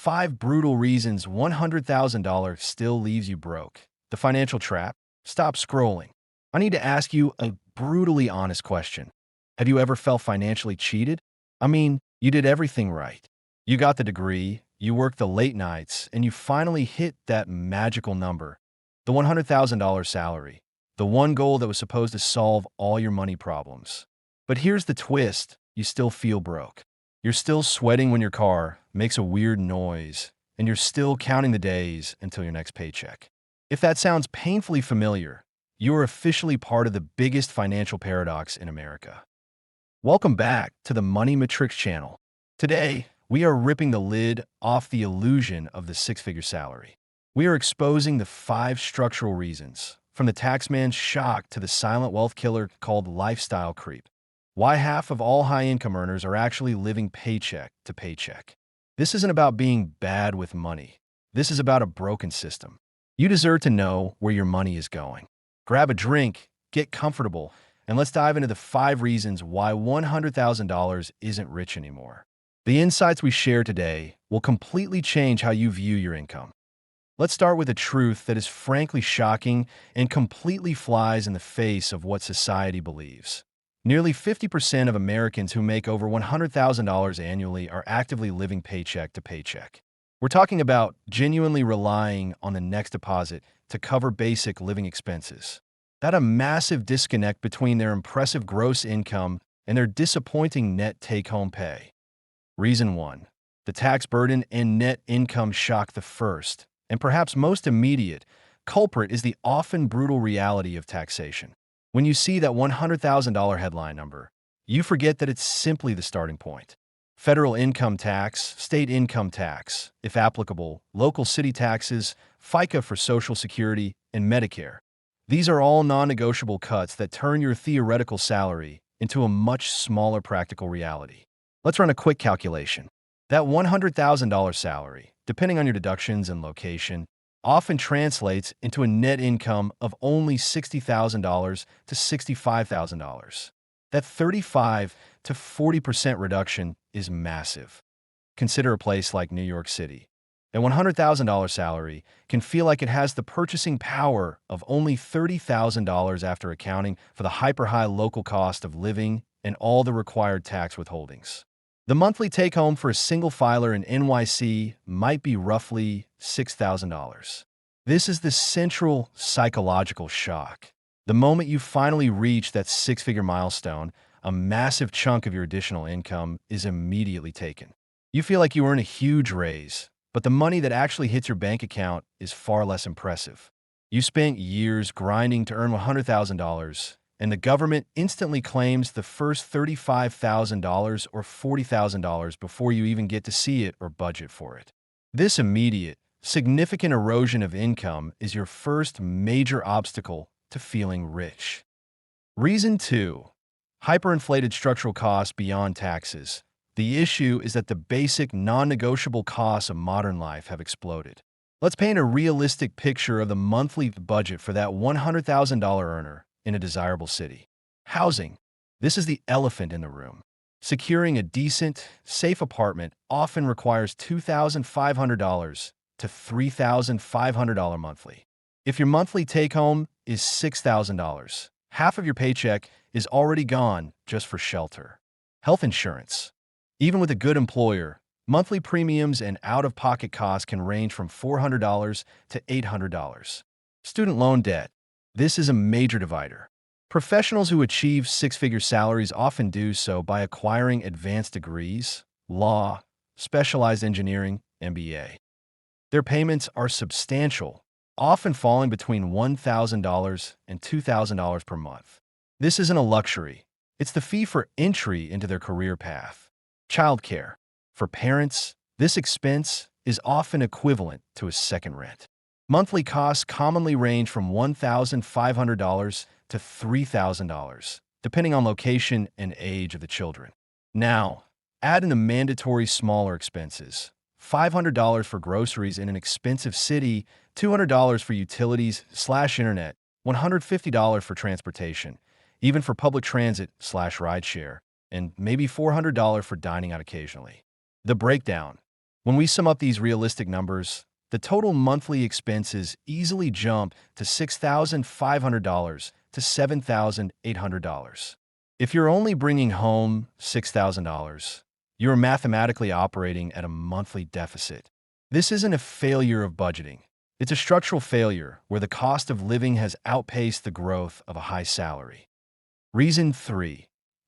5 brutal reasons $100,000 still leaves you broke. The financial trap? Stop scrolling. I need to ask you a brutally honest question. Have you ever felt financially cheated? I mean, you did everything right. You got the degree, you worked the late nights, and you finally hit that magical number, the $100,000 salary, the one goal that was supposed to solve all your money problems. But here's the twist, you still feel broke. You're still sweating when your car makes a weird noise, and you're still counting the days until your next paycheck. If that sounds painfully familiar, you are officially part of the biggest financial paradox in America. Welcome back to the Money Matrix channel. Today, we are ripping the lid off the illusion of the six-figure salary. We are exposing the 5 structural reasons, from the taxman's shock to the silent wealth killer called lifestyle creep. Why half of all high-income earners are actually living paycheck to paycheck. This isn't about being bad with money. This is about a broken system. You deserve to know where your money is going. Grab a drink, get comfortable, and let's dive into the 5 reasons why $100,000 isn't rich anymore. The insights we share today will completely change how you view your income. Let's start with a truth that is frankly shocking and completely flies in the face of what society believes. Nearly 50% of Americans who make over $100,000 annually are actively living paycheck to paycheck. We're talking about genuinely relying on the next deposit to cover basic living expenses. That's a massive disconnect between their impressive gross income and their disappointing net take-home pay. Reason 1. The tax burden and net income shock. The first, and perhaps most immediate, culprit is the often brutal reality of taxation. When you see that $100,000 headline number, you forget that it's simply the starting point. Federal income tax, state income tax, if applicable, local city taxes, FICA for Social Security, and Medicare. These are all non-negotiable cuts that turn your theoretical salary into a much smaller practical reality. Let's run a quick calculation. That $100,000 salary, depending on your deductions and location, often translates into a net income of only $60,000 to $65,000. That 35 to 40% reduction is massive. Consider a place like New York City. A $100,000 salary can feel like it has the purchasing power of only $30,000 after accounting for the hyper-high local cost of living and all the required tax withholdings. The monthly take-home for a single filer in NYC might be roughly $6,000. This is the central psychological shock. The moment you finally reach that 6-figure milestone, a massive chunk of your additional income is immediately taken. You feel like you earn a huge raise, but the money that actually hits your bank account is far less impressive. You spent years grinding to earn $100,000, and the government instantly claims the first $35,000 or $40,000 before you even get to see it or budget for it. This immediate, significant erosion of income is your first major obstacle to feeling rich. Reason 2. Hyperinflated structural costs beyond taxes. The issue is that the basic non-negotiable costs of modern life have exploded. Let's paint a realistic picture of the monthly budget for that $100,000 earner in a desirable city. Housing. This is the elephant in the room. Securing a decent, safe apartment often requires $2,500 to $3,500 monthly. If your monthly take-home is $6,000, half of your paycheck is already gone just for shelter. Health insurance. Even with a good employer, monthly premiums and out-of-pocket costs can range from $400 to $800. Student loan debt. This is a major divider. Professionals who achieve 6-figure salaries often do so by acquiring advanced degrees, law, specialized engineering, MBA. Their payments are substantial, often falling between $1,000 and $2,000 per month. This isn't a luxury. It's the fee for entry into their career path. Childcare. For parents, this expense is often equivalent to a second rent. Monthly costs commonly range from $1,500 to $3,000, depending on location and age of the children. Now, add in the mandatory smaller expenses. $500 for groceries in an expensive city, $200 for utilities/internet, $150 for transportation, even for public transit/rideshare, and maybe $400 for dining out occasionally. The breakdown. When we sum up these realistic numbers, the total monthly expenses easily jump to $6,500 to $7,800. If you're only bringing home $6,000, you're mathematically operating at a monthly deficit. This isn't a failure of budgeting. It's a structural failure where the cost of living has outpaced the growth of a high salary. Reason 3.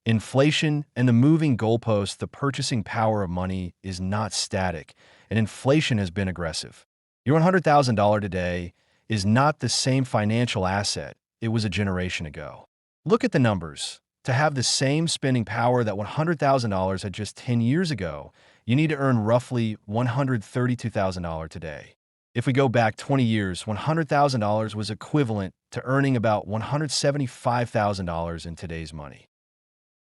Inflation and the moving goalpost. The purchasing power of money is not static, and inflation has been aggressive. Your $100,000 today is not the same financial asset it was a generation ago. Look at the numbers. To have the same spending power that $100,000 had just 10 years ago, you need to earn roughly $132,000 today. If we go back 20 years, $100,000 was equivalent to earning about $175,000 in today's money.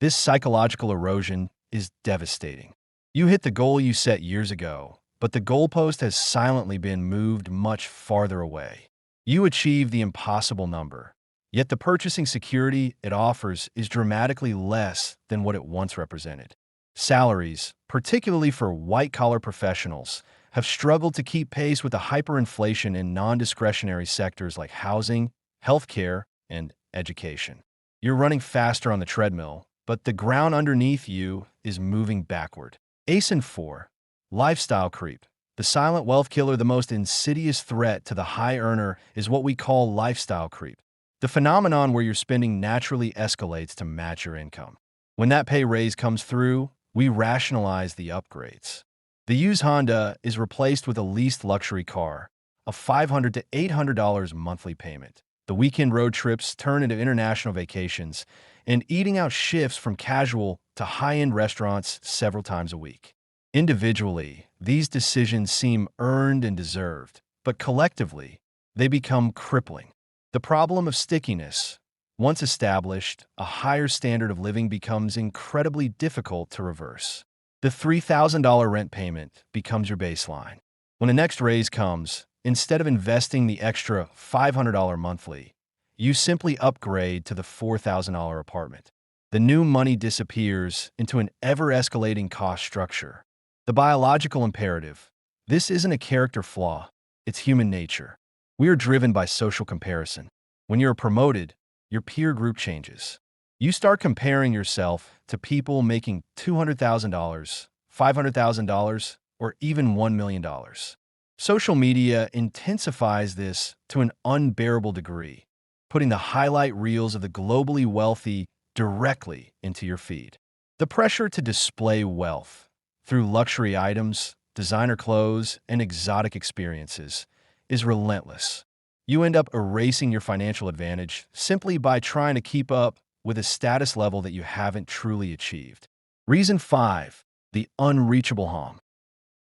This psychological erosion is devastating. You hit the goal you set years ago, but the goalpost has silently been moved much farther away. You achieved the impossible number, yet the purchasing security it offers is dramatically less than what it once represented. Salaries, particularly for white-collar professionals, have struggled to keep pace with the hyperinflation in non-discretionary sectors like housing, healthcare, and education. You're running faster on the treadmill, but the ground underneath you is moving backward. ASIN 4. Lifestyle creep. The silent wealth killer. The most insidious threat to the high earner is what we call lifestyle creep. The phenomenon where your spending naturally escalates to match your income. When that pay raise comes through, we rationalize the upgrades. The used Honda is replaced with a leased luxury car, a $500 to $800 monthly payment. The weekend road trips turn into international vacations, and eating out shifts from casual to high-end restaurants several times a week. Individually, these decisions seem earned and deserved, but collectively, they become crippling. The problem of stickiness. Once established, a higher standard of living becomes incredibly difficult to reverse. The $3,000 rent payment becomes your baseline. When the next raise comes, instead of investing the extra $500 monthly, you simply upgrade to the $4,000 apartment. The new money disappears into an ever-escalating cost structure. The biological imperative. This isn't a character flaw, it's human nature. We are driven by social comparison. When you're promoted, your peer group changes. You start comparing yourself to people making $200,000, $500,000, or even $1 million. Social media intensifies this to an unbearable degree, putting the highlight reels of the globally wealthy directly into your feed. The pressure to display wealth through luxury items, designer clothes, and exotic experiences is relentless. You end up erasing your financial advantage simply by trying to keep up with a status level that you haven't truly achieved. Reason 5. The unreachable home.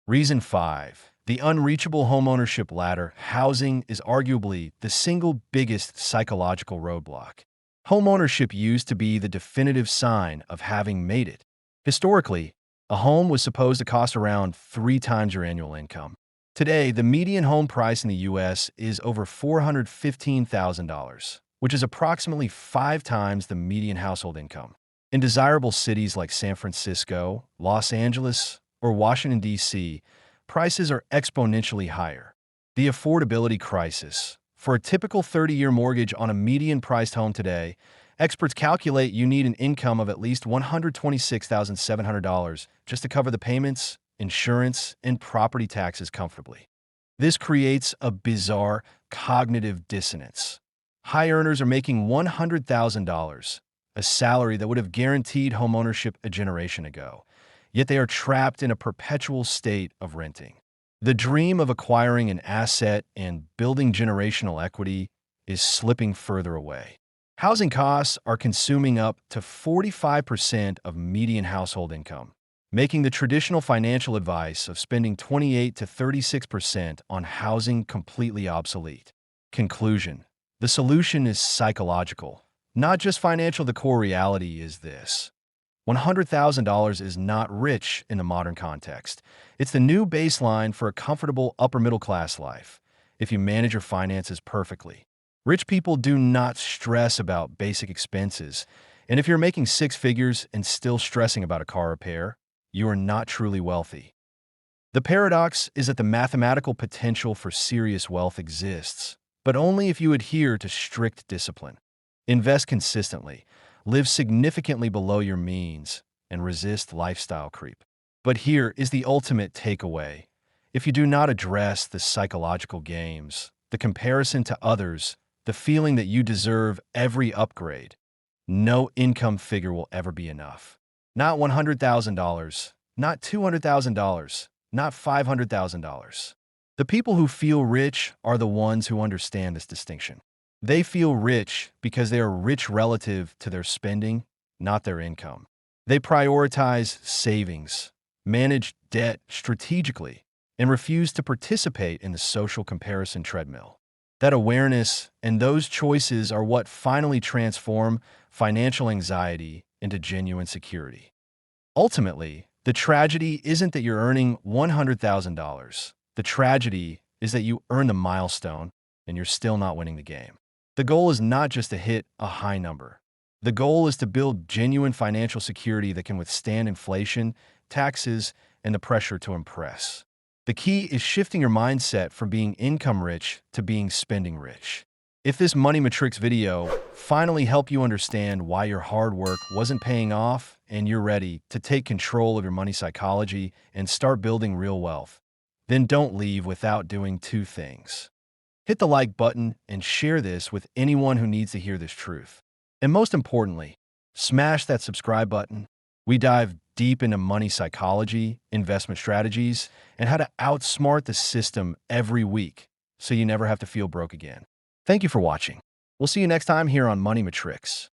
Reason 5. The unreachable homeownership ladder. Housing is arguably the single biggest psychological roadblock. Homeownership used to be the definitive sign of having made it. Historically, a home was supposed to cost around 3 times your annual income. Today, the median home price in the U.S. is over $415,000, which is approximately 5 times the median household income. In desirable cities like San Francisco, Los Angeles, or Washington, D.C., prices are exponentially higher. The affordability crisis. For a typical 30-year mortgage on a median-priced home today, experts calculate you need an income of at least $126,700 just to cover the payments, insurance, and property taxes comfortably. This creates a bizarre cognitive dissonance. High earners are making $100,000, a salary that would have guaranteed homeownership a generation ago, yet they are trapped in a perpetual state of renting. The dream of acquiring an asset and building generational equity is slipping further away. Housing costs are consuming up to 45% of median household income, making the traditional financial advice of spending 28 to 36% on housing completely obsolete. Conclusion. The solution is psychological, not just financial. The core reality is this. $100,000 is not rich in the modern context. It's the new baseline for a comfortable upper-middle-class life, if you manage your finances perfectly. Rich people do not stress about basic expenses, and if you're making 6 figures and still stressing about a car repair, you are not truly wealthy. The paradox is that the mathematical potential for serious wealth exists, but only if you adhere to strict discipline. Invest consistently, live significantly below your means, and resist lifestyle creep. But here is the ultimate takeaway. If you do not address the psychological games, the comparison to others, the feeling that you deserve every upgrade, no income figure will ever be enough. Not $100,000, not $200,000, not $500,000. The people who feel rich are the ones who understand this distinction. They feel rich because they are rich relative to their spending, not their income. They prioritize savings, manage debt strategically, and refuse to participate in the social comparison treadmill. That awareness and those choices are what finally transform financial anxiety into genuine security. Ultimately, the tragedy isn't that you're earning $100,000. The tragedy is that you earn the milestone and you're still not winning the game. The goal is not just to hit a high number. The goal is to build genuine financial security that can withstand inflation, taxes, and the pressure to impress. The key is shifting your mindset from being income rich to being spending rich. If this Money Matrix video finally helped you understand why your hard work wasn't paying off and you're ready to take control of your money psychology and start building real wealth, then don't leave without doing two things. Hit the like button and share this with anyone who needs to hear this truth. And most importantly, smash that subscribe button. We dive deep into money psychology, investment strategies, and how to outsmart the system every week so you never have to feel broke again. Thank you for watching. We'll see you next time here on Money Matrix.